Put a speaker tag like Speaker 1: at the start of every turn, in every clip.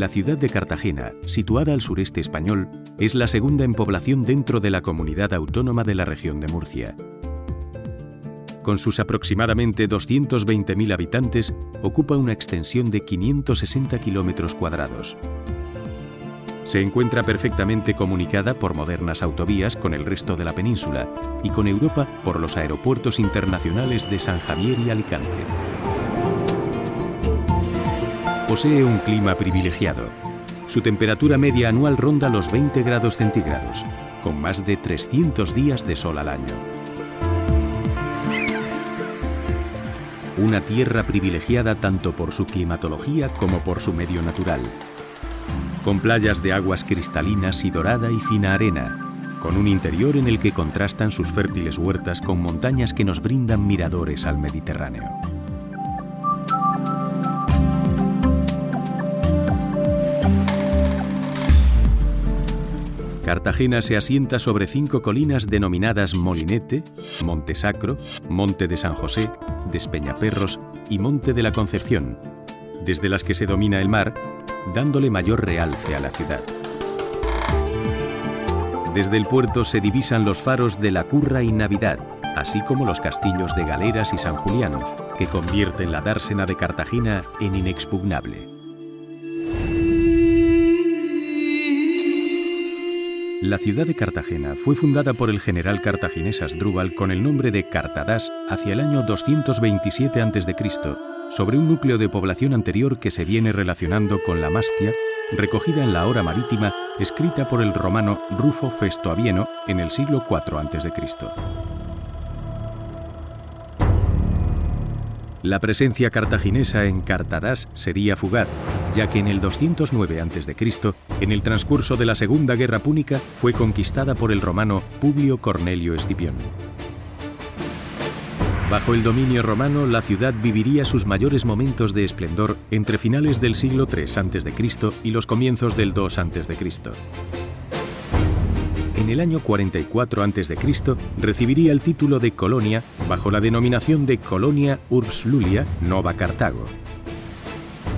Speaker 1: La ciudad de Cartagena, situada al sureste español, es la segunda en población dentro de la comunidad autónoma de la región de Murcia. Con sus aproximadamente 220.000 habitantes, ocupa una extensión de 560 kilómetros cuadrados. Se encuentra perfectamente comunicada por modernas autovías con el resto de la península y con Europa por los aeropuertos internacionales de San Javier y Alicante. Posee un clima privilegiado. Su temperatura media anual ronda los 20 grados centígrados, con más de 300 días de sol al año. Una tierra privilegiada tanto por su climatología como por su medio natural, con playas de aguas cristalinas y dorada y fina arena, con un interior en el que contrastan sus fértiles huertas con montañas que nos brindan miradores al Mediterráneo. Cartagena se asienta sobre 5 colinas denominadas Molinete, Monte Sacro, Monte de San José, Despeñaperros y Monte de la Concepción, desde las que se domina el mar, dándole mayor realce a la ciudad. Desde el puerto se divisan los faros de La Curra y Navidad, así como los castillos de Galeras y San Julián, que convierten la dársena de Cartagena en inexpugnable. La ciudad de Cartagena fue fundada por el general cartaginés Asdrúbal con el nombre de Cartadas hacia el año 227 a.C., sobre un núcleo de población anterior que se viene relacionando con la Mastia, recogida en la Hora Marítima, escrita por el romano Rufo Festo Abieno en el siglo IV a.C. La presencia cartaginesa en Cartadas sería fugaz, ya que en el 209 a.C., en el transcurso de la Segunda Guerra Púnica, fue conquistada por el romano Publio Cornelio Escipión. Bajo el dominio romano, la ciudad viviría sus mayores momentos de esplendor entre finales del siglo III a.C. y los comienzos del II a.C. En el año 44 a.C. recibiría el título de colonia bajo la denominación de Colonia Urbs Lulia Nova Carthago.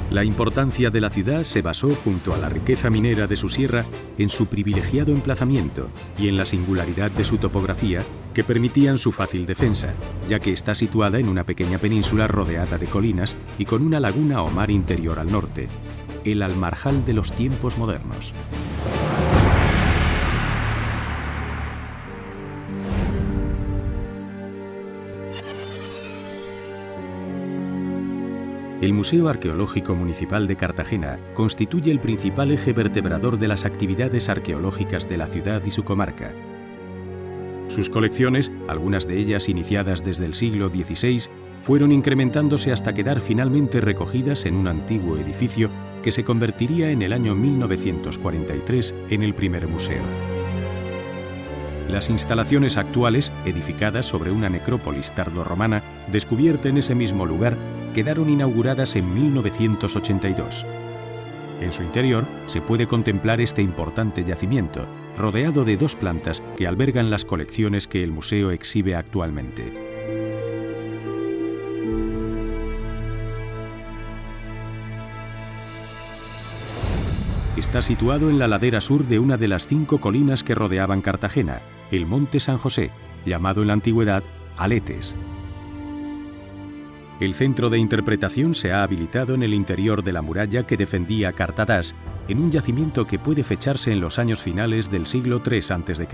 Speaker 1: La importancia de la ciudad se basó, junto a la riqueza minera de su sierra, en su privilegiado emplazamiento y en la singularidad de su topografía, que permitían su fácil defensa, ya que está situada en una pequeña península rodeada de colinas y con una laguna o mar interior al norte, el Almarjal de los tiempos modernos. El Museo Arqueológico Municipal de Cartagena constituye el principal eje vertebrador de las actividades arqueológicas de la ciudad y su comarca. Sus colecciones, algunas de ellas iniciadas desde el siglo XVI, fueron incrementándose hasta quedar finalmente recogidas en un antiguo edificio que se convertiría en el año 1943 en el primer museo. Las instalaciones actuales, edificadas sobre una necrópolis tardorromana descubierta en ese mismo lugar, quedaron inauguradas en 1982. En su interior se puede contemplar este importante yacimiento, rodeado de 2 plantas que albergan las colecciones que el museo exhibe actualmente. Está situado en la ladera sur de una de las 5 colinas que rodeaban Cartagena, el Monte San José, llamado en la antigüedad Aletes. El centro de interpretación se ha habilitado en el interior de la muralla que defendía Cartadas, en un yacimiento que puede fecharse en los años finales del siglo III a.C.,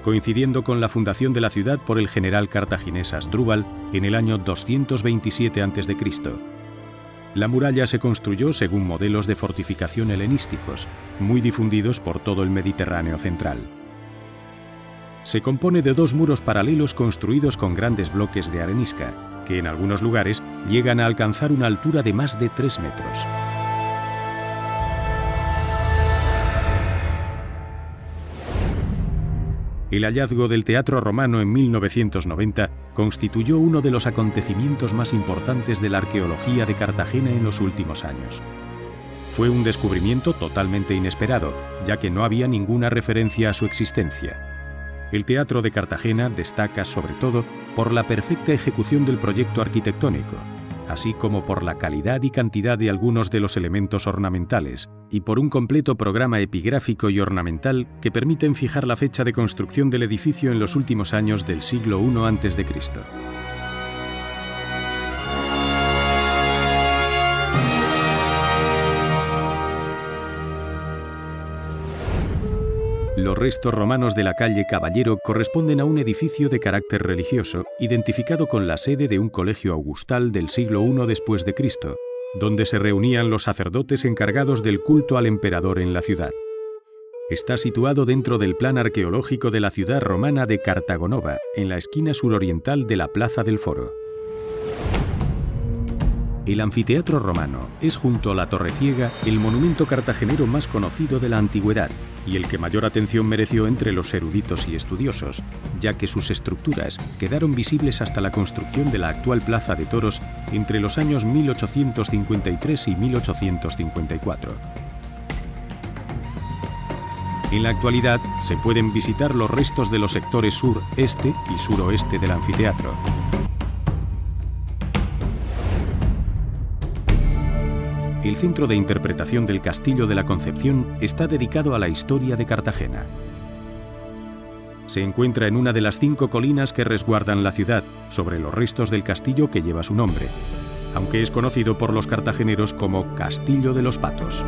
Speaker 1: coincidiendo con la fundación de la ciudad por el general cartaginés Asdrúbal en el año 227 a.C. La muralla se construyó según modelos de fortificación helenísticos, muy difundidos por todo el Mediterráneo central. Se compone de 2 muros paralelos construidos con grandes bloques de arenisca, que en algunos lugares llegan a alcanzar una altura de más de 3 metros. El hallazgo del Teatro Romano en 1990 constituyó uno de los acontecimientos más importantes de la arqueología de Cartagena en los últimos años. Fue un descubrimiento totalmente inesperado, ya que no había ninguna referencia a su existencia. El Teatro de Cartagena destaca sobre todo por la perfecta ejecución del proyecto arquitectónico, así como por la calidad y cantidad de algunos de los elementos ornamentales, y por un completo programa epigráfico y ornamental que permiten fijar la fecha de construcción del edificio en los últimos años del siglo I a.C. Los restos romanos de la calle Caballero corresponden a un edificio de carácter religioso, identificado con la sede de un colegio augustal del siglo I después de Cristo, donde se reunían los sacerdotes encargados del culto al emperador en la ciudad. Está situado dentro del plan arqueológico de la ciudad romana de Cartagonova, en la esquina suroriental de la Plaza del Foro. El anfiteatro romano es, junto a la Torre Ciega, el monumento cartagenero más conocido de la antigüedad y el que mayor atención mereció entre los eruditos y estudiosos, ya que sus estructuras quedaron visibles hasta la construcción de la actual Plaza de Toros entre los años 1853 y 1854. En la actualidad se pueden visitar los restos de los sectores sur, este y suroeste del anfiteatro. El centro de interpretación del Castillo de la Concepción está dedicado a la historia de Cartagena. Se encuentra en una de las 5 colinas que resguardan la ciudad, sobre los restos del castillo que lleva su nombre, aunque es conocido por los cartageneros como Castillo de los Patos.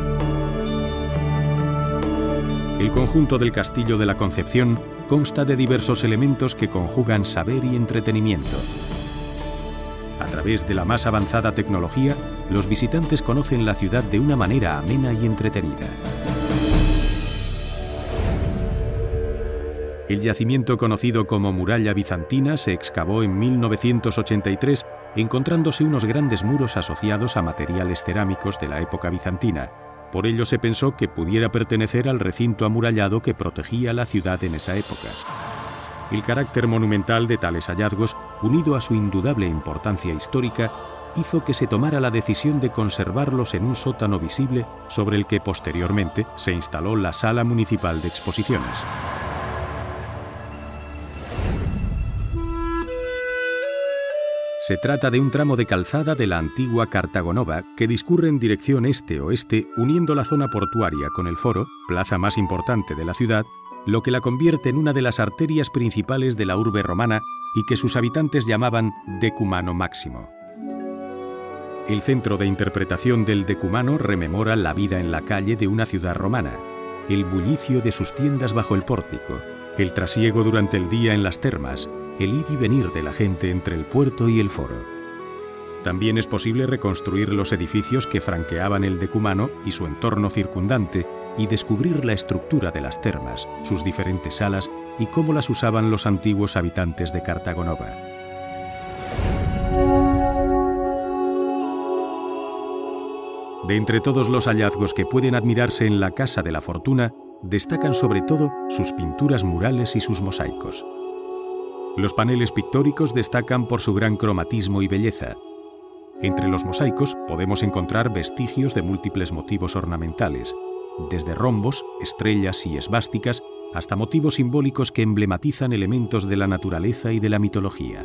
Speaker 1: El conjunto del Castillo de la Concepción consta de diversos elementos que conjugan saber y entretenimiento. A través de la más avanzada tecnología, los visitantes conocen la ciudad de una manera amena y entretenida. El yacimiento conocido como Muralla Bizantina se excavó en 1983, encontrándose unos grandes muros asociados a materiales cerámicos de la época bizantina. Por ello se pensó que pudiera pertenecer al recinto amurallado que protegía la ciudad en esa época. El carácter monumental de tales hallazgos, unido a su indudable importancia histórica, hizo que se tomara la decisión de conservarlos en un sótano visible sobre el que posteriormente se instaló la Sala Municipal de Exposiciones. Se trata de un tramo de calzada de la antigua Cartagonova que discurre en dirección este-oeste, uniendo la zona portuaria con el Foro, plaza más importante de la ciudad, lo que la convierte en una de las arterias principales de la urbe romana y que sus habitantes llamaban Decumano Máximo. El centro de interpretación del decumano rememora la vida en la calle de una ciudad romana, el bullicio de sus tiendas bajo el pórtico, el trasiego durante el día en las termas, el ir y venir de la gente entre el puerto y el foro. También es posible reconstruir los edificios que franqueaban el decumano y su entorno circundante y descubrir la estructura de las termas, sus diferentes salas y cómo las usaban los antiguos habitantes de Cartagonova. De entre todos los hallazgos que pueden admirarse en la Casa de la Fortuna, destacan sobre todo sus pinturas murales y sus mosaicos. Los paneles pictóricos destacan por su gran cromatismo y belleza. Entre los mosaicos podemos encontrar vestigios de múltiples motivos ornamentales, desde rombos, estrellas y esvásticas hasta motivos simbólicos que emblematizan elementos de la naturaleza y de la mitología.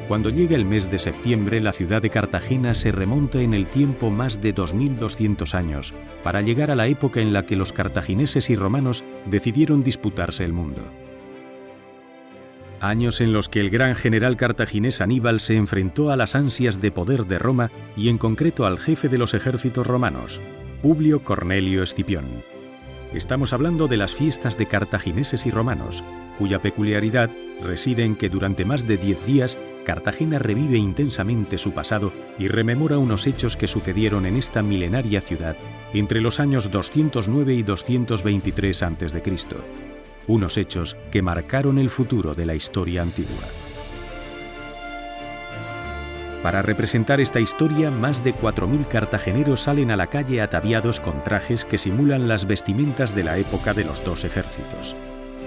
Speaker 1: Cuando llega el mes de septiembre, la ciudad de Cartagena se remonta en el tiempo más de 2200 años, para llegar a la época en la que los cartagineses y romanos decidieron disputarse el mundo. Años en los que el gran general cartaginés Aníbal se enfrentó a las ansias de poder de Roma y en concreto al jefe de los ejércitos romanos, Publio Cornelio Escipión. Estamos hablando de las fiestas de cartagineses y romanos, cuya peculiaridad reside en que durante más de 10 días Cartagena revive intensamente su pasado y rememora unos hechos que sucedieron en esta milenaria ciudad entre los años 209 y 223 a.C., unos hechos que marcaron el futuro de la historia antigua. Para representar esta historia, más de 4.000 cartageneros salen a la calle ataviados con trajes que simulan las vestimentas de la época de los dos ejércitos.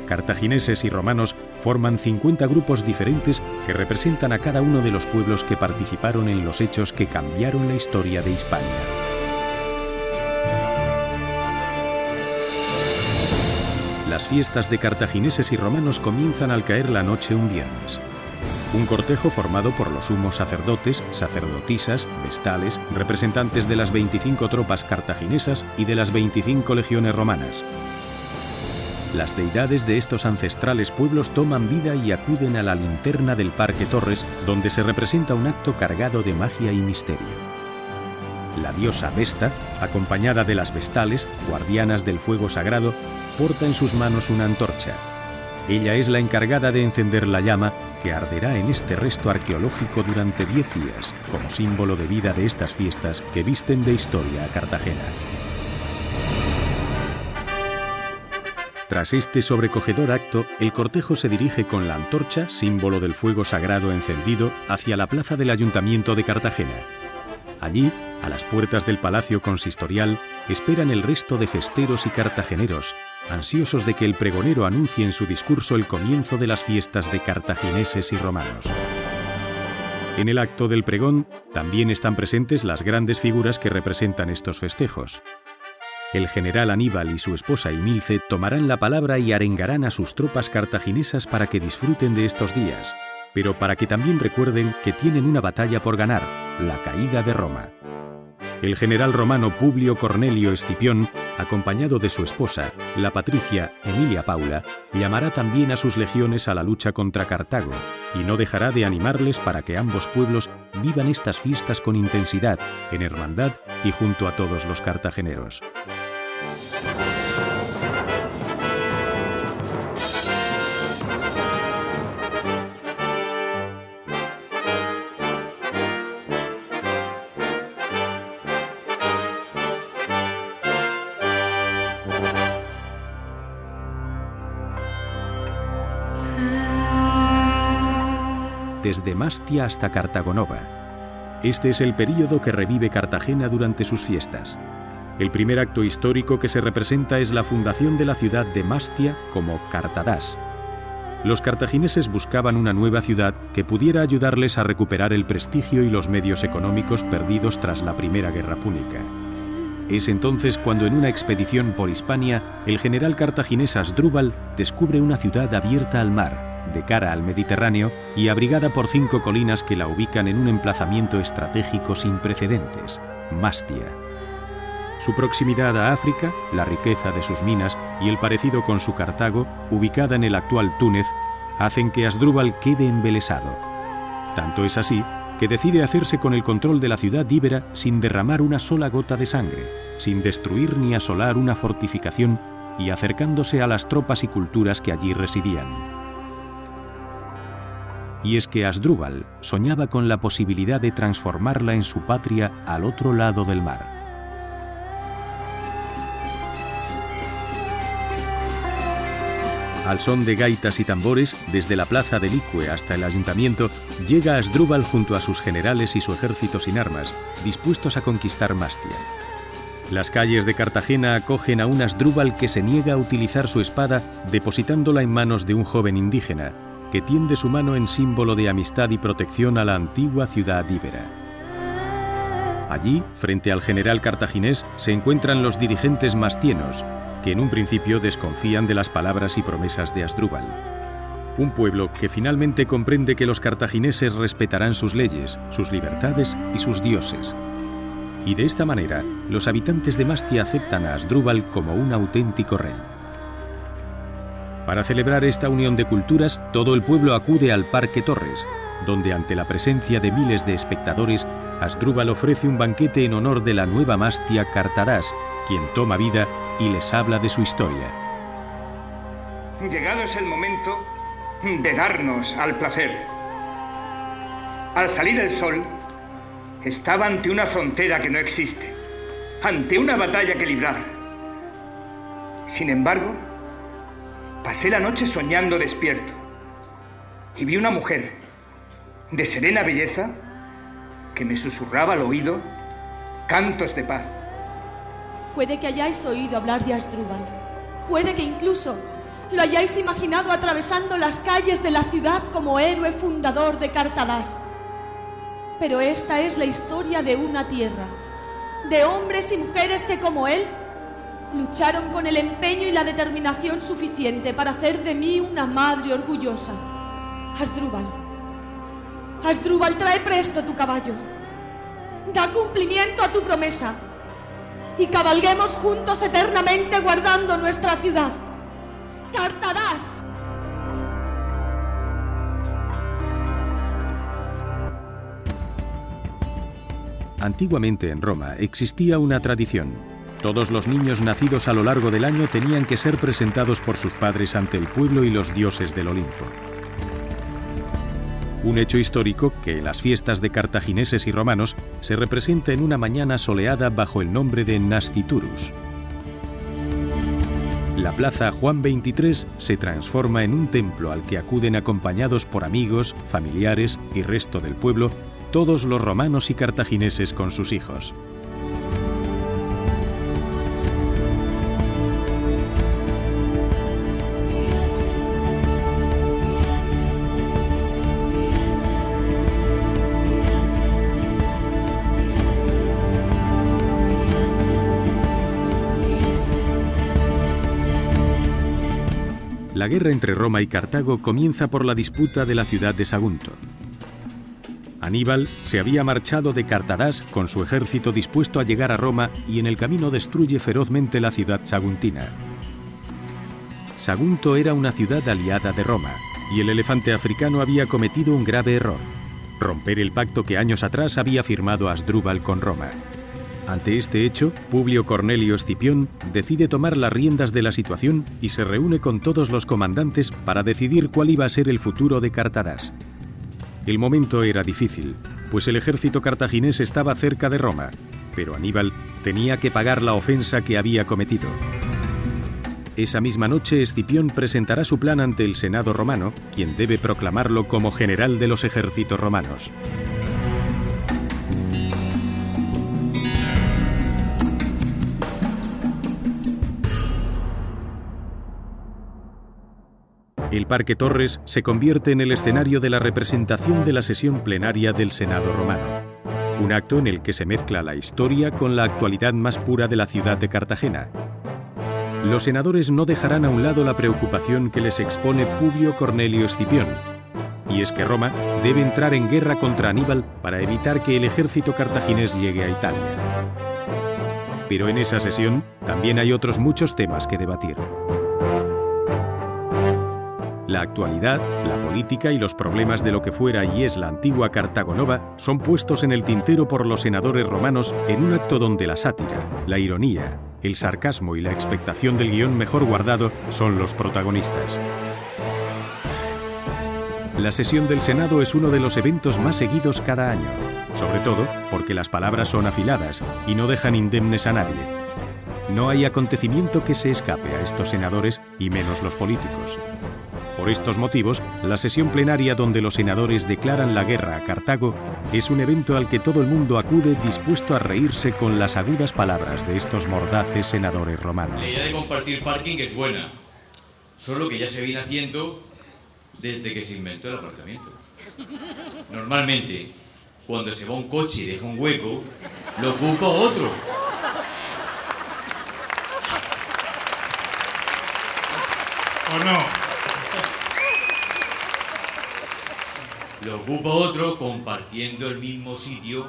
Speaker 1: Cartagineses y romanos forman 50 grupos diferentes que representan a cada uno de los pueblos que participaron en los hechos que cambiaron la historia de Hispania. Las fiestas de cartagineses y romanos comienzan al caer la noche un viernes. Un cortejo formado por los sumos sacerdotes, sacerdotisas, vestales, representantes de las 25 tropas cartaginesas y de las 25 legiones romanas. Las deidades de estos ancestrales pueblos toman vida y acuden a la linterna del Parque Torres, donde se representa un acto cargado de magia y misterio. La diosa Vesta, acompañada de las vestales, guardianas del fuego sagrado, porta en sus manos una antorcha. Ella es la encargada de encender la llama que arderá en este resto arqueológico durante 10 días, como símbolo de vida de estas fiestas que visten de historia a Cartagena. Tras este sobrecogedor acto, el cortejo se dirige con la antorcha, símbolo del fuego sagrado encendido, hacia la plaza del Ayuntamiento de Cartagena. Allí, a las puertas del Palacio Consistorial, esperan el resto de festeros y cartageneros, ansiosos de que el pregonero anuncie en su discurso el comienzo de las fiestas de cartagineses y romanos. En el acto del pregón también están presentes las grandes figuras que representan estos festejos. El general Aníbal y su esposa Imilce tomarán la palabra y arengarán a sus tropas cartaginesas para que disfruten de estos días, pero para que también recuerden que tienen una batalla por ganar, la caída de Roma. El general romano Publio Cornelio Escipión, acompañado de su esposa, la patricia Emilia Paula, llamará también a sus legiones a la lucha contra Cartago y no dejará de animarles para que ambos pueblos vivan estas fiestas con intensidad, en hermandad y junto a todos los cartageneros. Desde Mastia hasta Cartagonova. Este es el período que revive Cartagena durante sus fiestas. El primer acto histórico que se representa es la fundación de la ciudad de Mastia como Cartadas. Los cartagineses buscaban una nueva ciudad que pudiera ayudarles a recuperar el prestigio y los medios económicos perdidos tras la Primera Guerra Púnica. Es entonces cuando en una expedición por Hispania, el general cartaginés Asdrúbal descubre una ciudad abierta al mar, de cara al Mediterráneo y abrigada por 5 colinas que la ubican en un emplazamiento estratégico sin precedentes, Mastia. Su proximidad a África, la riqueza de sus minas y el parecido con su Cartago, ubicada en el actual Túnez, hacen que Asdrúbal quede embelesado. Tanto es así que decide hacerse con el control de la ciudad íbera sin derramar una sola gota de sangre, sin destruir ni asolar una fortificación y acercándose a las tropas y culturas que allí residían. Y es que Asdrúbal soñaba con la posibilidad de transformarla en su patria al otro lado del mar. Al son de gaitas y tambores, desde la plaza del Icue hasta el ayuntamiento, llega Asdrúbal junto a sus generales y su ejército sin armas, dispuestos a conquistar Mastia. Las calles de Cartagena acogen a un Asdrúbal que se niega a utilizar su espada, depositándola en manos de un joven indígena, que tiende su mano en símbolo de amistad y protección a la antigua ciudad íbera. Allí, frente al general cartaginés, se encuentran los dirigentes mastienos, que en un principio desconfían de las palabras y promesas de Asdrúbal. Un pueblo que finalmente comprende que los cartagineses respetarán sus leyes, sus libertades y sus dioses. Y de esta manera, los habitantes de Mastia aceptan a Asdrúbal como un auténtico rey. Para celebrar esta unión de culturas, todo el pueblo acude al Parque Torres, donde ante la presencia de miles de espectadores, Asdrúbal ofrece un banquete en honor de la nueva Mastia Cartadas, quien toma vida y les habla de su historia.
Speaker 2: Llegado es el momento de darnos al placer. Al salir el sol, estaba ante una frontera que no existe, ante una batalla que librar. Sin embargo, pasé la noche soñando despierto y vi una mujer de serena belleza que me susurraba al oído cantos de paz.
Speaker 3: Puede que hayáis oído hablar de Asdrúbal. Puede que incluso lo hayáis imaginado atravesando las calles de la ciudad como héroe fundador de Cartadas. Pero esta es la historia de una tierra, de hombres y mujeres que, como él, lucharon con el empeño y la determinación suficiente para hacer de mí una madre orgullosa. Asdrúbal. Asdrúbal, trae presto tu caballo. Da cumplimiento a tu promesa. Y cabalguemos juntos eternamente guardando nuestra ciudad. ¡Cartadas!
Speaker 1: Antiguamente en Roma existía una tradición. Todos los niños nacidos a lo largo del año tenían que ser presentados por sus padres ante el pueblo y los dioses del Olimpo. Un hecho histórico que en las fiestas de cartagineses y romanos se representa en una mañana soleada bajo el nombre de Nasciturus. La plaza Juan 23 se transforma en un templo al que acuden acompañados por amigos, familiares y resto del pueblo, todos los romanos y cartagineses con sus hijos. La guerra entre Roma y Cartago comienza por la disputa de la ciudad de Sagunto. Aníbal se había marchado de Cartadas con su ejército dispuesto a llegar a Roma y en el camino destruye ferozmente la ciudad saguntina. Sagunto era una ciudad aliada de Roma y el elefante africano había cometido un grave error: romper el pacto que años atrás había firmado Asdrúbal con Roma. Ante este hecho, Publio Cornelio Escipión decide tomar las riendas de la situación y se reúne con todos los comandantes para decidir cuál iba a ser el futuro de Cartadas. El momento era difícil, pues el ejército cartaginés estaba cerca de Roma, pero Aníbal tenía que pagar la ofensa que había cometido. Esa misma noche, Escipión presentará su plan ante el Senado romano, quien debe proclamarlo como general de los ejércitos romanos. El Parque Torres se convierte en el escenario de la representación de la sesión plenaria del Senado romano, un acto en el que se mezcla la historia con la actualidad más pura de la ciudad de Cartagena. Los senadores no dejarán a un lado la preocupación que les expone Publio Cornelio Escipión, y es que Roma debe entrar en guerra contra Aníbal para evitar que el ejército cartaginés llegue a Italia. Pero en esa sesión también hay otros muchos temas que debatir. La actualidad, la política y los problemas de lo que fuera y es la antigua Cartago Nova son puestos en el tintero por los senadores romanos en un acto donde la sátira, la ironía, el sarcasmo y la expectación del guión mejor guardado son los protagonistas. La sesión del Senado es uno de los eventos más seguidos cada año, sobre todo porque las palabras son afiladas y no dejan indemnes a nadie. No hay acontecimiento que se escape a estos senadores y menos los políticos. Por estos motivos, la sesión plenaria donde los senadores declaran la guerra a Cartago es un evento al que todo el mundo acude dispuesto a reírse con las agudas palabras de estos mordaces senadores romanos.
Speaker 4: La idea de compartir parking es buena, solo que ya se viene haciendo desde que se inventó el aparcamiento. Normalmente, cuando se va un coche y deja un hueco, lo ocupa otro.
Speaker 5: ¿O no?
Speaker 4: Lo ocupa otro compartiendo el mismo sitio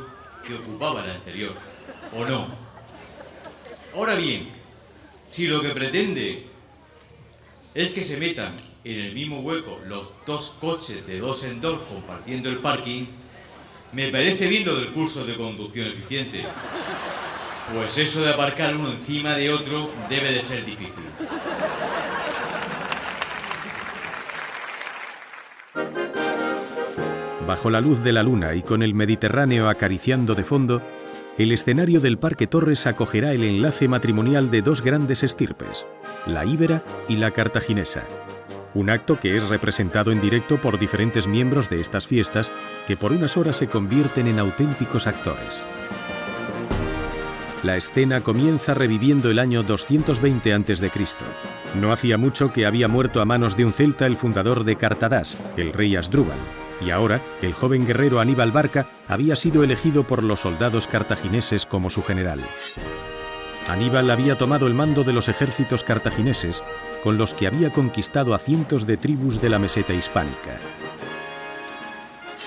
Speaker 4: que ocupaba el anterior, ¿o no? Ahora bien, si lo que pretende es que se metan en el mismo hueco los dos coches de dos en dos compartiendo el parking, me parece bien lo del curso de conducción eficiente, pues eso de aparcar uno encima de otro debe de ser difícil.
Speaker 1: Bajo la luz de la luna y con el Mediterráneo acariciando de fondo, el escenario del Parque Torres acogerá el enlace matrimonial de dos grandes estirpes, la íbera y la cartaginesa. un acto que es representado en directo por diferentes miembros de estas fiestas que por unas horas se convierten en auténticos actores. La escena comienza reviviendo el año 220 a.C. No hacía mucho que había muerto a manos de un celta el fundador de Cartadas, el rey Asdrúbal, y ahora el joven guerrero Aníbal Barca había sido elegido por los soldados cartagineses como su general. Aníbal había tomado el mando de los ejércitos cartagineses, con los que había conquistado a cientos de tribus de la meseta hispánica.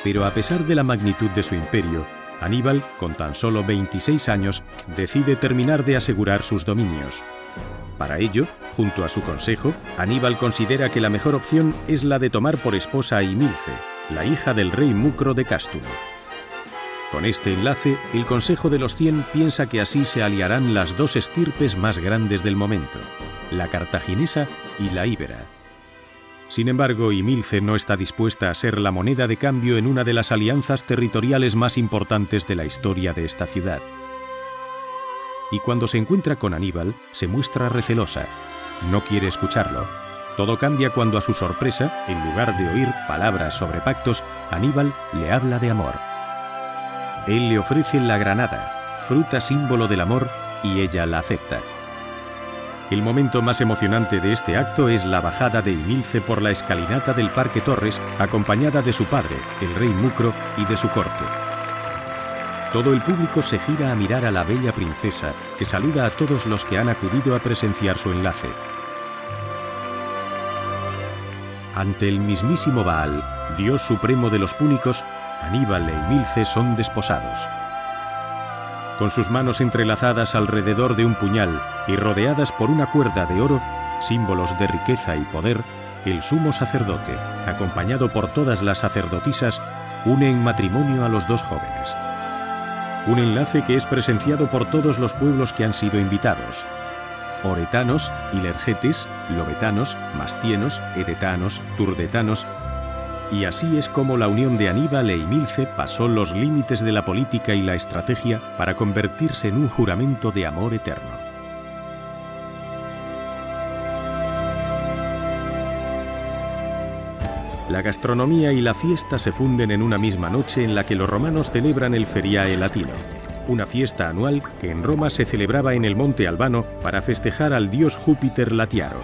Speaker 1: Pero a pesar de la magnitud de su imperio, Aníbal, con tan solo 26 años, decide terminar de asegurar sus dominios. Para ello, junto a su consejo, Aníbal considera que la mejor opción es la de tomar por esposa a Imilce, la hija del rey Mucro de Cástulo. Con este enlace, el Consejo de los 100 piensa que así se aliarán las dos estirpes más grandes del momento, la cartaginesa y la íbera. Sin embargo, Imilce no está dispuesta a ser la moneda de cambio en una de las alianzas territoriales más importantes de la historia de esta ciudad. Y cuando se encuentra con Aníbal, se muestra recelosa. No quiere escucharlo. Todo cambia cuando, a su sorpresa, en lugar de oír palabras sobre pactos, Aníbal le habla de amor. Él le ofrece la granada, fruta símbolo del amor, y ella la acepta. El momento más emocionante de este acto es la bajada de Imilce por la escalinata del Parque Torres, acompañada de su padre, el rey Mucro, y de su corte. Todo el público se gira a mirar a la bella princesa, que saluda a todos los que han acudido a presenciar su enlace. Ante el mismísimo Baal, dios supremo de los púnicos, Aníbal e Imilce son desposados. Con sus manos entrelazadas alrededor de un puñal y rodeadas por una cuerda de oro, símbolos de riqueza y poder, el sumo sacerdote, acompañado por todas las sacerdotisas, une en matrimonio a los dos jóvenes. Un enlace que es presenciado por todos los pueblos que han sido invitados: oretanos, ilergetes, lobetanos, mastienos, edetanos, turdetanos. Y así es como la unión de Aníbal e Imilce pasó los límites de la política y la estrategia para convertirse en un juramento de amor eterno. La gastronomía y la fiesta se funden en una misma noche en la que los romanos celebran el Feriae Latino, una fiesta anual que en Roma se celebraba en el Monte Albano para festejar al dios Júpiter Latiaro.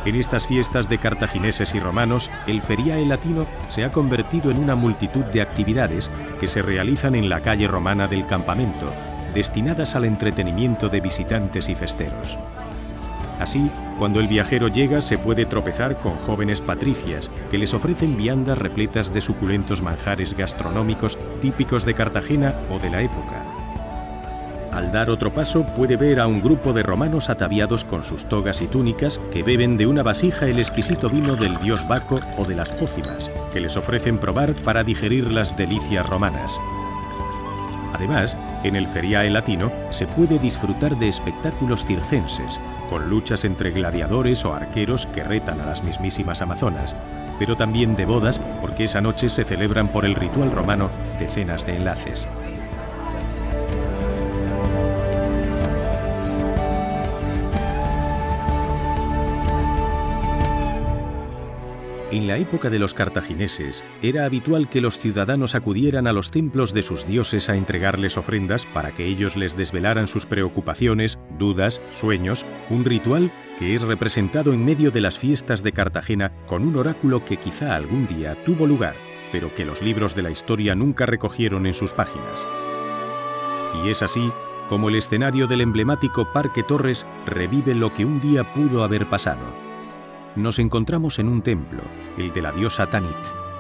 Speaker 1: En estas fiestas de cartagineses y romanos, el Feriae Latino se ha convertido en una multitud de actividades que se realizan en la calle romana del campamento, destinadas al entretenimiento de visitantes y festeros. Así, cuando el viajero llega, se puede tropezar con jóvenes patricias que les ofrecen viandas repletas de suculentos manjares gastronómicos típicos de Cartagena o de la época. Al dar otro paso, puede ver a un grupo de romanos ataviados con sus togas y túnicas que beben de una vasija el exquisito vino del dios Baco o de las pócimas, que les ofrecen probar para digerir las delicias romanas. Además, en el Feriae Latino se puede disfrutar de espectáculos circenses, con luchas entre gladiadores o arqueros que retan a las mismísimas amazonas, pero también de bodas, porque esa noche se celebran por el ritual romano decenas de enlaces. En la época de los cartagineses, era habitual que los ciudadanos acudieran a los templos de sus dioses a entregarles ofrendas para que ellos les desvelaran sus preocupaciones, dudas, sueños, un ritual que es representado en medio de las fiestas de Cartagena con un oráculo que quizá algún día tuvo lugar, pero que los libros de la historia nunca recogieron en sus páginas. Y es así como el escenario del emblemático Parque Torres revive lo que un día pudo haber pasado. Nos encontramos en un templo, el de la diosa Tanit.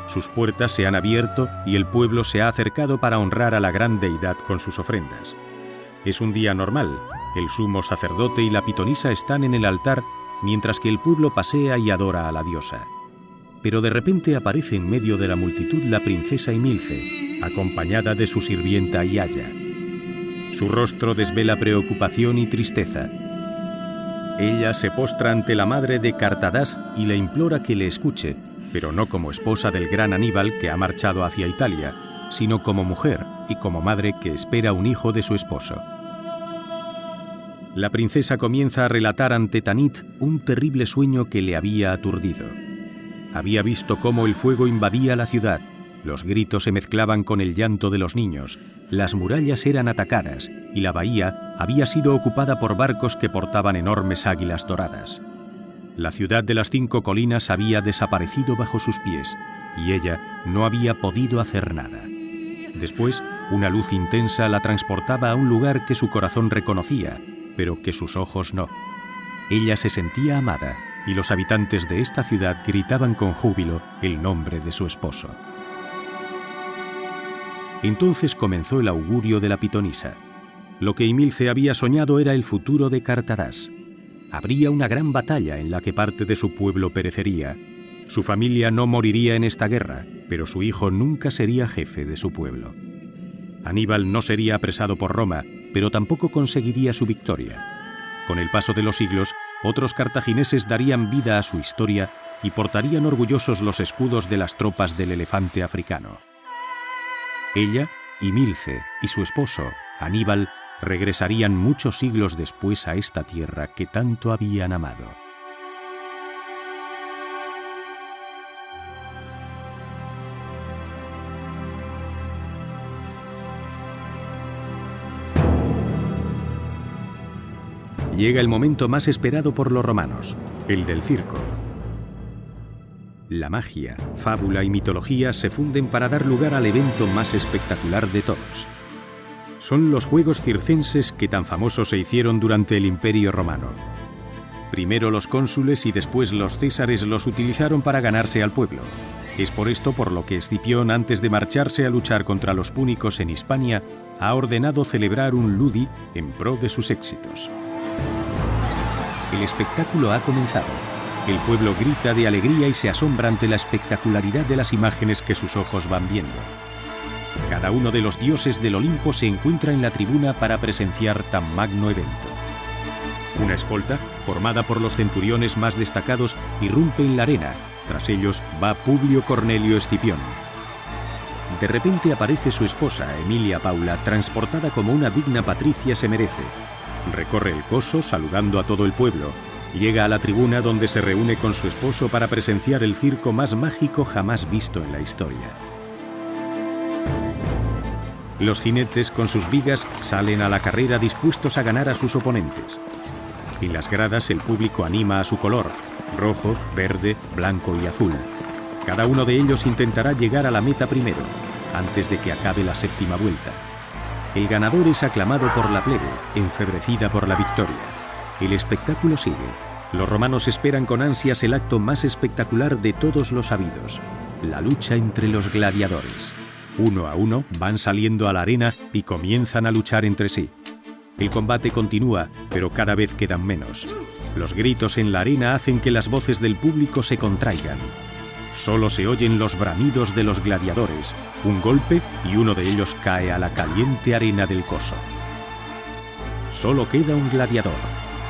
Speaker 1: Sus puertas se han abierto y el pueblo se ha acercado para honrar a la gran deidad con sus ofrendas. Es un día normal. El sumo sacerdote y la pitonisa están en el altar, mientras que el pueblo pasea y adora a la diosa. Pero de repente aparece en medio de la multitud la princesa Imilce, acompañada de su sirvienta Iaya. Su rostro desvela preocupación y tristeza. Ella se postra ante la madre de Cartadas y le implora que le escuche, pero no como esposa del gran Aníbal que ha marchado hacia Italia, sino como mujer y como madre que espera un hijo de su esposo. La princesa comienza a relatar ante Tanit un terrible sueño que le había aturdido. Había visto cómo el fuego invadía la ciudad, los gritos se mezclaban con el llanto de los niños, las murallas eran atacadas y la bahía había sido ocupada por barcos que portaban enormes águilas doradas. La ciudad de las 5 colinas había desaparecido bajo sus pies y ella no había podido hacer nada. Después, una luz intensa la transportaba a un lugar que su corazón reconocía, pero que sus ojos no. Ella se sentía amada y los habitantes de esta ciudad gritaban con júbilo el nombre de su esposo. Entonces comenzó el augurio de la pitonisa. Lo que Imilce había soñado era el futuro de Cartadas. Habría una gran batalla en la que parte de su pueblo perecería. Su familia no moriría en esta guerra, pero su hijo nunca sería jefe de su pueblo. Aníbal no sería apresado por Roma, pero tampoco conseguiría su victoria. Con el paso de los siglos, otros cartagineses darían vida a su historia y portarían orgullosos los escudos de las tropas del elefante africano. Ella, Imilce y su esposo, Aníbal, regresarían muchos siglos después a esta tierra que tanto habían amado. Llega el momento más esperado por los romanos, el del circo. La magia, fábula y mitología se funden para dar lugar al evento más espectacular de todos. Son los Juegos Circenses que tan famosos se hicieron durante el Imperio Romano. Primero los cónsules y después los césares los utilizaron para ganarse al pueblo. Es por esto por lo que Escipión, antes de marcharse a luchar contra los púnicos en Hispania, ha ordenado celebrar un ludi en pro de sus éxitos. El espectáculo ha comenzado. El pueblo grita de alegría y se asombra ante la espectacularidad de las imágenes que sus ojos van viendo. Cada uno de los dioses del Olimpo se encuentra en la tribuna para presenciar tan magno evento. Una escolta, formada por los centuriones más destacados, irrumpe en la arena. Tras ellos va Publio Cornelio Escipión. De repente aparece su esposa, Emilia Paula, transportada como una digna patricia se merece. Recorre el coso saludando a todo el pueblo. Llega a la tribuna donde se reúne con su esposo para presenciar el circo más mágico jamás visto en la historia. Los jinetes con sus vigas salen a la carrera dispuestos a ganar a sus oponentes. En las gradas el público anima a su color, rojo, verde, blanco y azul. Cada uno de ellos intentará llegar a la meta primero, antes de que acabe la 7ª vuelta. El ganador es aclamado por la plebe, enfebrecida por la victoria. El espectáculo sigue. Los romanos esperan con ansias el acto más espectacular de todos los habidos, la lucha entre los gladiadores. Uno a uno van saliendo a la arena y comienzan a luchar entre sí. El combate continúa, pero cada vez quedan menos. Los gritos en la arena hacen que las voces del público se contraigan. Solo se oyen los bramidos de los gladiadores, un golpe y uno de ellos cae a la caliente arena del coso. Solo queda un gladiador.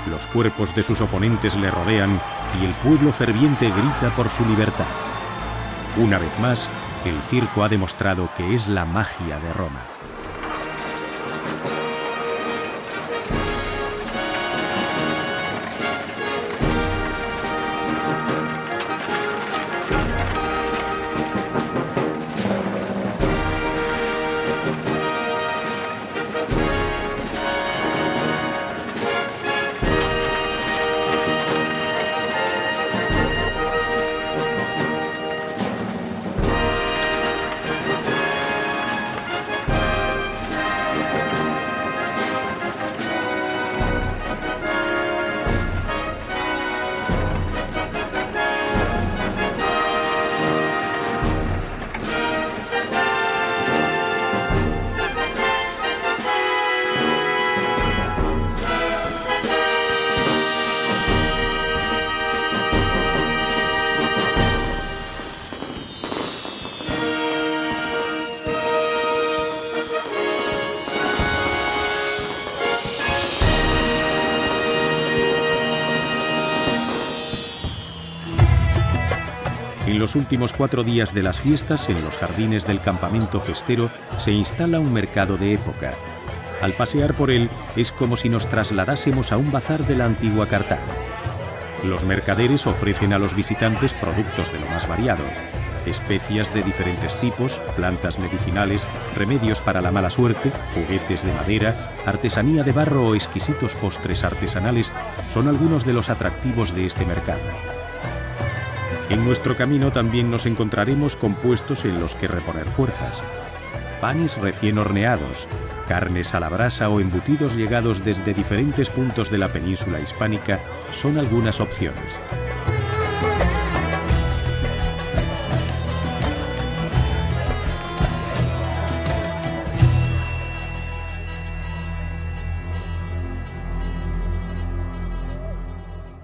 Speaker 1: Los cuerpos de sus oponentes le rodean y el pueblo ferviente grita por su libertad. Una vez más, el circo ha demostrado que es la magia de Roma. En los últimos 4 días de las fiestas, en los jardines del campamento festero, se instala un mercado de época. Al pasear por él es como si nos trasladásemos a un bazar de la antigua Cartago. Los mercaderes ofrecen a los visitantes productos de lo más variado: especias de diferentes tipos, plantas medicinales, remedios para la mala suerte, juguetes de madera, artesanía de barro o exquisitos postres artesanales son algunos de los atractivos de este mercado. En nuestro camino también nos encontraremos con puestos en los que reponer fuerzas. Panes recién horneados, carnes a la brasa o embutidos llegados desde diferentes puntos de la península hispánica son algunas opciones.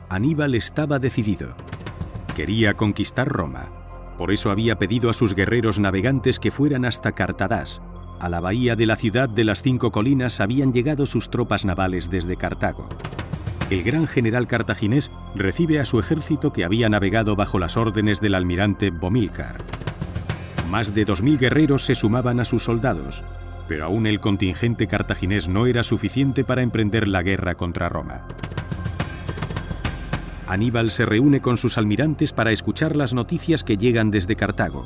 Speaker 1: Aníbal estaba decidido. Quería conquistar Roma. Por eso había pedido a sus guerreros navegantes que fueran hasta Cartadás. A la bahía de la ciudad de las 5 colinas habían llegado sus tropas navales desde Cartago. El gran general cartaginés recibe a su ejército que había navegado bajo las órdenes del almirante Bomílcar. Más de 2000 guerreros se sumaban a sus soldados, pero aún el contingente cartaginés no era suficiente para emprender la guerra contra Roma. Aníbal se reúne con sus almirantes para escuchar las noticias que llegan desde Cartago.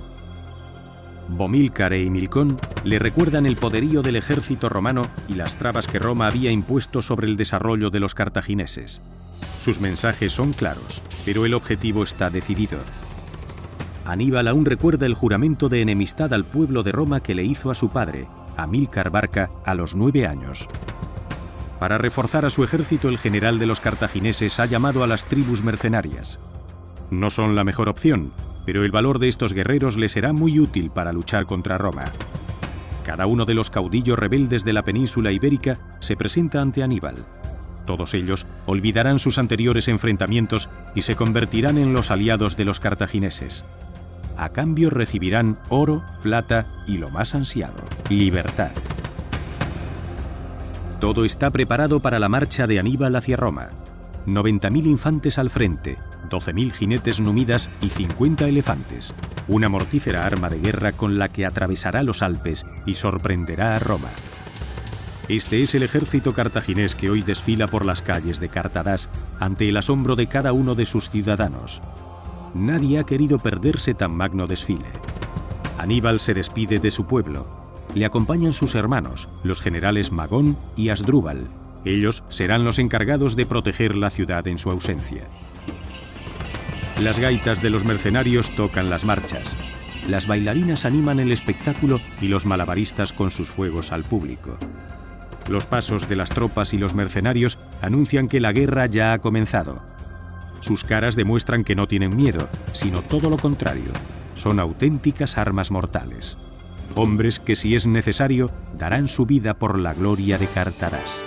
Speaker 1: Bomílcar e Himilcón le recuerdan el poderío del ejército romano y las trabas que Roma había impuesto sobre el desarrollo de los cartagineses. Sus mensajes son claros, pero el objetivo está decidido. Aníbal aún recuerda el juramento de enemistad al pueblo de Roma que le hizo a su padre, Amílcar Barca, a los 9 años. Para reforzar a su ejército, el general de los cartagineses ha llamado a las tribus mercenarias. No son la mejor opción, pero el valor de estos guerreros les será muy útil para luchar contra Roma. Cada uno de los caudillos rebeldes de la península ibérica se presenta ante Aníbal. Todos ellos olvidarán sus anteriores enfrentamientos y se convertirán en los aliados de los cartagineses. A cambio recibirán oro, plata y lo más ansiado: libertad. Todo está preparado para la marcha de Aníbal hacia Roma. 90.000 infantes al frente, 12.000 jinetes númidas y 50 elefantes. Una mortífera arma de guerra con la que atravesará los Alpes y sorprenderá a Roma. Este es el ejército cartaginés que hoy desfila por las calles de Cartadás ante el asombro de cada uno de sus ciudadanos. Nadie ha querido perderse tan magno desfile. Aníbal se despide de su pueblo. Le acompañan sus hermanos, los generales Magón y Asdrúbal. Ellos serán los encargados de proteger la ciudad en su ausencia. Las gaitas de los mercenarios tocan las marchas. Las bailarinas animan el espectáculo y los malabaristas con sus fuegos al público. Los pasos de las tropas y los mercenarios anuncian que la guerra ya ha comenzado. Sus caras demuestran que no tienen miedo, sino todo lo contrario. Son auténticas armas mortales. Hombres que, si es necesario, darán su vida por la gloria de Cartadás.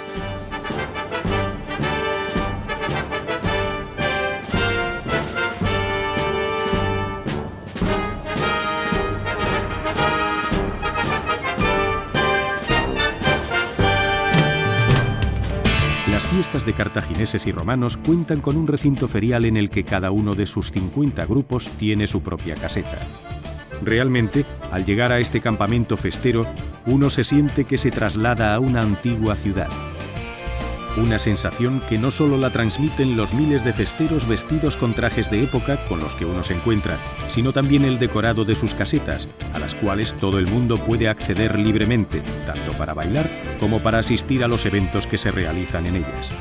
Speaker 1: Las fiestas de cartagineses y romanos cuentan con un recinto ferial en el que cada uno de sus 50 grupos tiene su propia caseta. Realmente, al llegar a este campamento festero, uno se siente que se traslada a una antigua ciudad. Una sensación que no solo la transmiten los miles de festeros vestidos con trajes de época con los que uno se encuentra, sino también el decorado de sus casetas, a las cuales todo el mundo puede acceder libremente, tanto para bailar como para asistir a los eventos que se realizan en ellas.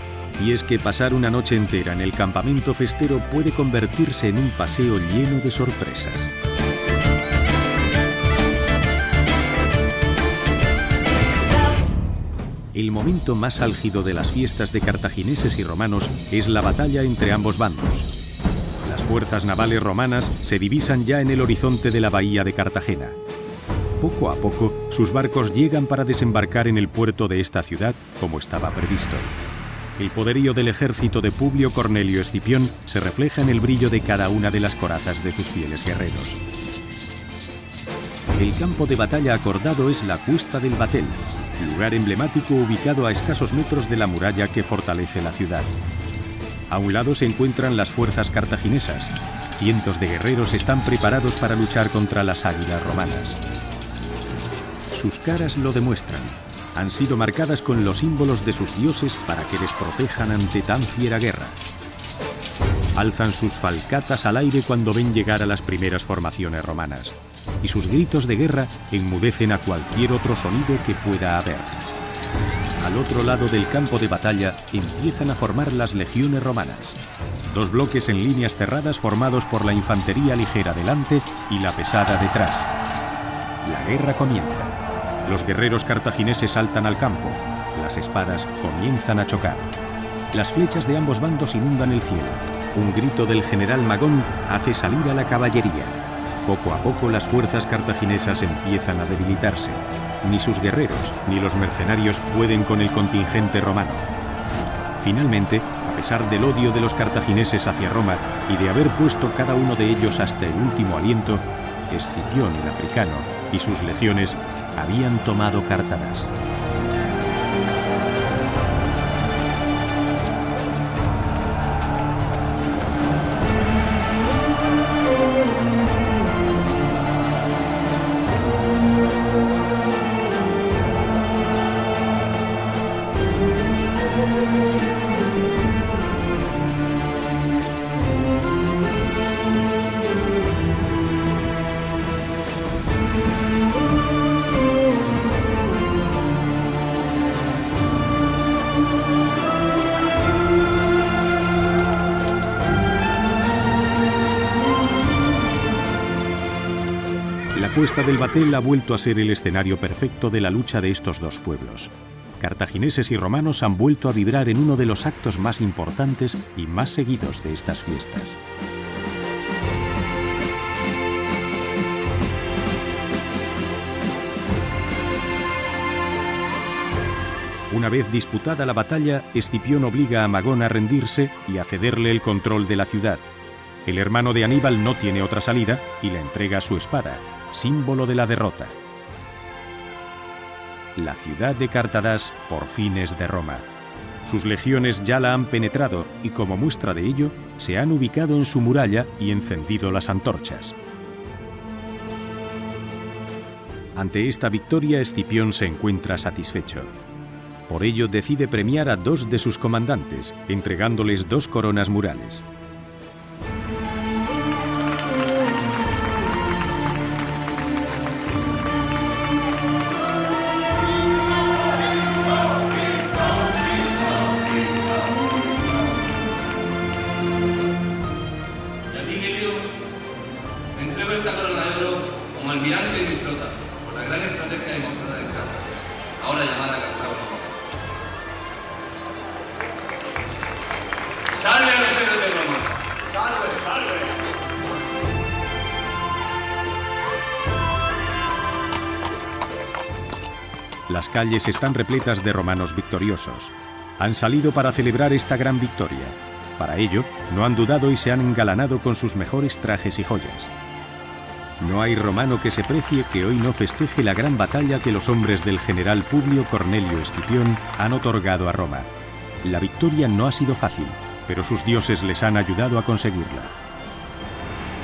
Speaker 1: Y es que pasar una noche entera en el campamento festero puede convertirse en un paseo lleno de sorpresas. El momento más álgido de las fiestas de cartagineses y romanos es la batalla entre ambos bandos. Las fuerzas navales romanas se divisan ya en el horizonte de la bahía de Cartagena. Poco a poco, sus barcos llegan para desembarcar en el puerto de esta ciudad, como estaba previsto. El poderío del ejército de Publio Cornelio Escipión se refleja en el brillo de cada una de las corazas de sus fieles guerreros. El campo de batalla acordado es la Cuesta del Batel, lugar emblemático ubicado a escasos metros de la muralla que fortalece la ciudad. A un lado se encuentran las fuerzas cartaginesas. Cientos de guerreros están preparados para luchar contra las águilas romanas. Sus caras lo demuestran. han sido marcadas con los símbolos de sus dioses para que les protejan ante tan fiera guerra. Alzan sus falcatas al aire cuando ven llegar a las primeras formaciones romanas, y sus gritos de guerra enmudecen a cualquier otro sonido que pueda haber. Al otro lado del campo de batalla empiezan a formar las legiones romanas, 2 bloques en líneas cerradas formados por la infantería ligera delante y la pesada detrás. La guerra comienza. Los guerreros cartagineses saltan al campo, las espadas comienzan a chocar. Las flechas de ambos bandos inundan el cielo. Un grito del general Magón hace salir a la caballería. Poco a poco las fuerzas cartaginesas empiezan a debilitarse. Ni sus guerreros ni los mercenarios pueden con el contingente romano. Finalmente, a pesar del odio de los cartagineses hacia Roma y de haber puesto cada uno de ellos hasta el último aliento, Escipión el africano y sus legiones habían tomado Cartadas. La cuesta del Batel ha vuelto a ser el escenario perfecto de la lucha de estos 2 pueblos. Cartagineses y romanos han vuelto a vibrar en uno de los actos más importantes y más seguidos de estas fiestas. Una vez disputada la batalla, Escipión obliga a Magón a rendirse y a cederle el control de la ciudad. El hermano de Aníbal no tiene otra salida y le entrega su espada, símbolo de la derrota. La ciudad de Cartadas por fin es de Roma. Sus legiones ya la han penetrado y como muestra de ello, se han ubicado en su muralla y encendido las antorchas. Ante esta victoria, Escipión se encuentra satisfecho. Por ello decide premiar a 2 de sus comandantes, entregándoles 2 coronas murales.
Speaker 6: almirante de mi flota, por la gran estrategia demostrada en Cartago, ahora llamada Cartago. ¡Salve a los héroes de Roma! ¡Salve, salve!
Speaker 1: Las calles están repletas de romanos victoriosos. Han salido para celebrar esta gran victoria. Para ello, no han dudado y se han engalanado con sus mejores trajes y joyas. No hay romano que se precie que hoy no festeje la gran batalla que los hombres del general Publio Cornelio Escipión han otorgado a Roma. La victoria no ha sido fácil, pero sus dioses les han ayudado a conseguirla.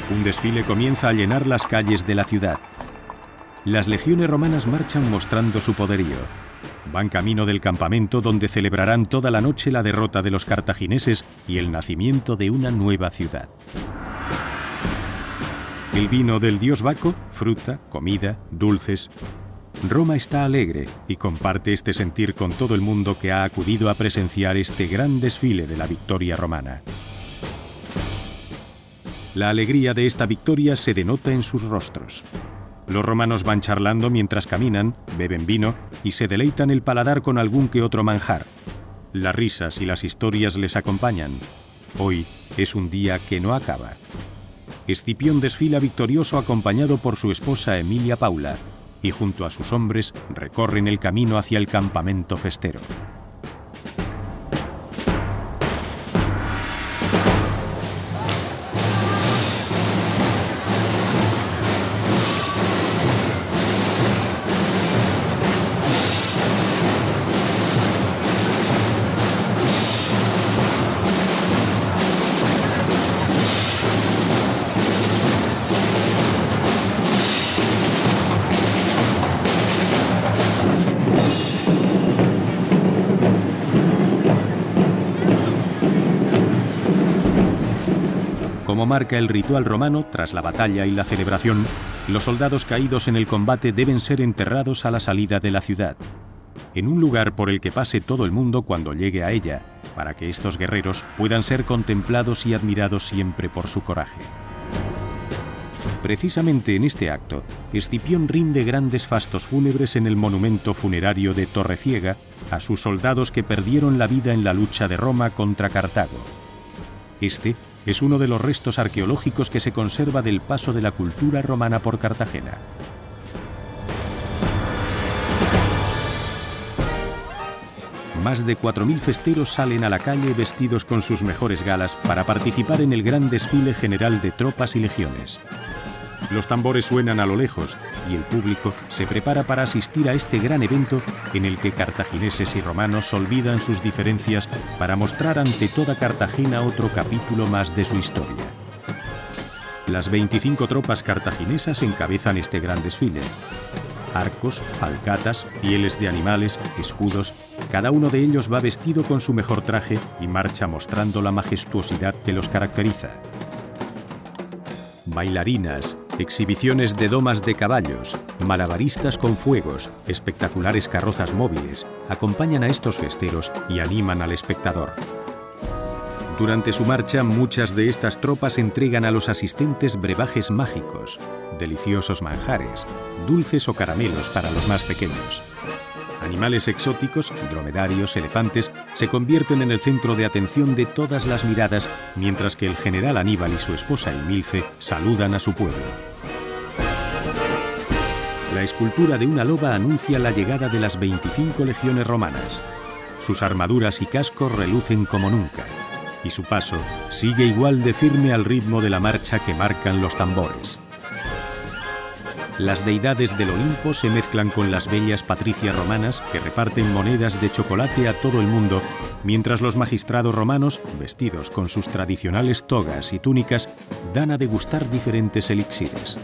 Speaker 1: Un desfile comienza a llenar las calles de la ciudad. Las legiones romanas marchan mostrando su poderío. Van camino del campamento donde celebrarán toda la noche la derrota de los cartagineses y el nacimiento de una nueva ciudad. El vino del dios Baco, fruta, comida, dulces. Roma está alegre y comparte este sentir con todo el mundo que ha acudido a presenciar este gran desfile de la victoria romana. La alegría de esta victoria se denota en sus rostros. Los romanos van charlando mientras caminan, beben vino y se deleitan el paladar con algún que otro manjar. Las risas y las historias les acompañan. Hoy es un día que no acaba. Escipión desfila victorioso acompañado por su esposa Emilia Paula y junto a sus hombres recorren el camino hacia el campamento festero. Como marca el ritual romano, tras la batalla y la celebración, los soldados caídos en el combate deben ser enterrados a la salida de la ciudad, en un lugar por el que pase todo el mundo cuando llegue a ella, para que estos guerreros puedan ser contemplados y admirados siempre por su coraje. Precisamente en este acto, Escipión rinde grandes fastos fúnebres en el monumento funerario de Torreciega a sus soldados que perdieron la vida en la lucha de Roma contra Cartago. Este es uno de los restos arqueológicos que se conserva del paso de la cultura romana por Cartagena. Más de 4.000 festeros salen a la calle vestidos con sus mejores galas para participar en el gran desfile general de tropas y legiones. Los tambores suenan a lo lejos y el público se prepara para asistir a este gran evento en el que cartagineses y romanos olvidan sus diferencias para mostrar ante toda Cartagena otro capítulo más de su historia. Las 25 tropas cartaginesas encabezan este gran desfile. Arcos, falcatas, pieles de animales, escudos, cada uno de ellos va vestido con su mejor traje y marcha mostrando la majestuosidad que los caracteriza. Bailarinas, exhibiciones de domas de caballos, malabaristas con fuegos, espectaculares carrozas móviles, acompañan a estos festeros y animan al espectador. Durante su marcha, muchas de estas tropas entregan a los asistentes brebajes mágicos, deliciosos manjares, dulces o caramelos para los más pequeños. Animales exóticos, dromedarios, elefantes, se convierten en el centro de atención de todas las miradas, mientras que el general Aníbal y su esposa Emilce saludan a su pueblo. La escultura de una loba anuncia la llegada de las 25 legiones romanas. Sus armaduras y cascos relucen como nunca, y su paso sigue igual de firme al ritmo de la marcha que marcan los tambores. Las deidades del Olimpo se mezclan con las bellas patricias romanas que reparten monedas de chocolate a todo el mundo, mientras los magistrados romanos, vestidos con sus tradicionales togas y túnicas, dan a degustar diferentes elixires.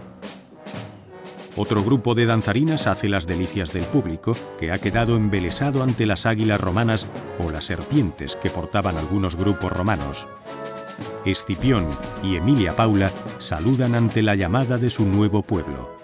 Speaker 1: Otro grupo de danzarinas hace las delicias del público, que ha quedado embelesado ante las águilas romanas o las serpientes que portaban algunos grupos romanos. Escipión y Emilia Paula saludan ante la llamada de su nuevo pueblo.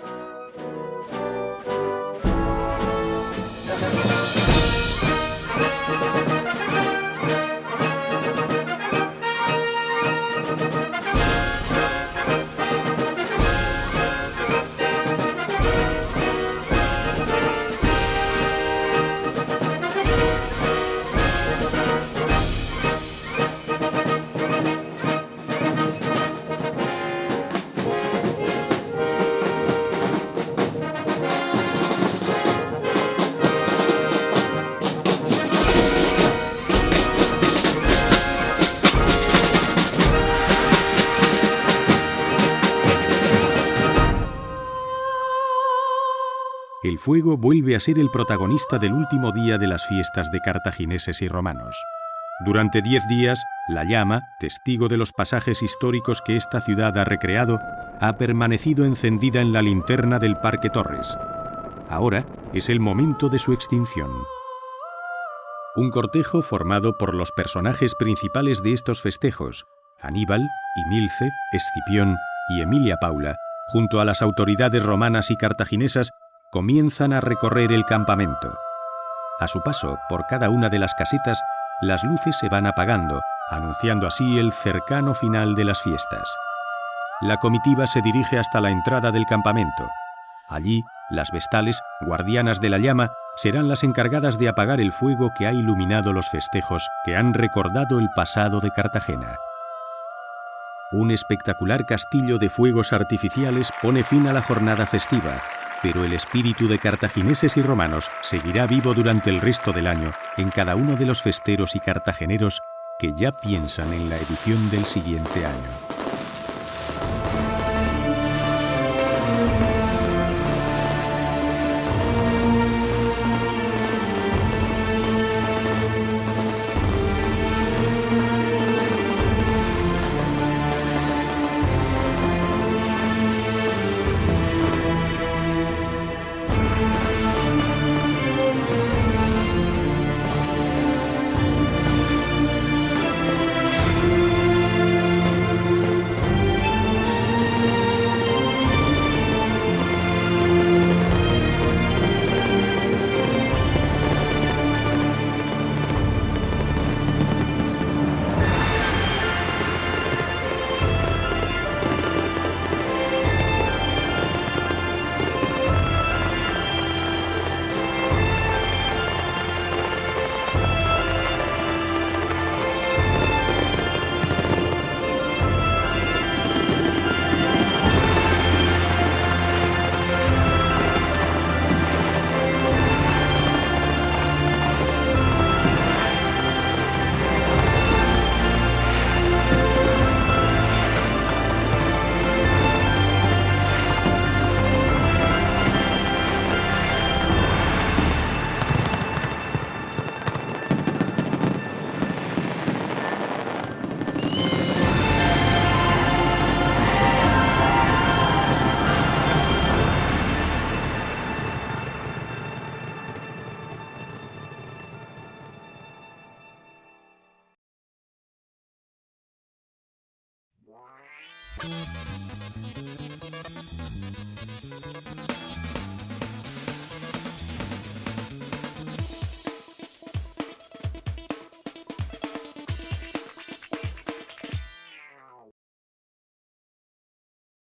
Speaker 1: El fuego vuelve a ser el protagonista del último día de las fiestas de cartagineses y romanos. Durante 10 días, la llama, testigo de los pasajes históricos que esta ciudad ha recreado, ha permanecido encendida en la linterna del Parque Torres. Ahora es el momento de su extinción. Un cortejo formado por los personajes principales de estos festejos, Aníbal, Emilce, Escipión y Emilia Paula, junto a las autoridades romanas y cartaginesas, comienzan a recorrer el campamento. A su paso por cada una de las casetas, las luces se van apagando, anunciando así el cercano final de las fiestas. La comitiva se dirige hasta la entrada del campamento. Allí, las vestales, guardianas de la llama, serán las encargadas de apagar el fuego que ha iluminado los festejos que han recordado el pasado de Cartagena. Un espectacular castillo de fuegos artificiales pone fin a la jornada festiva, pero el espíritu de cartagineses y romanos seguirá vivo durante el resto del año en cada uno de los festeros y cartageneros que ya piensan en la edición del siguiente año.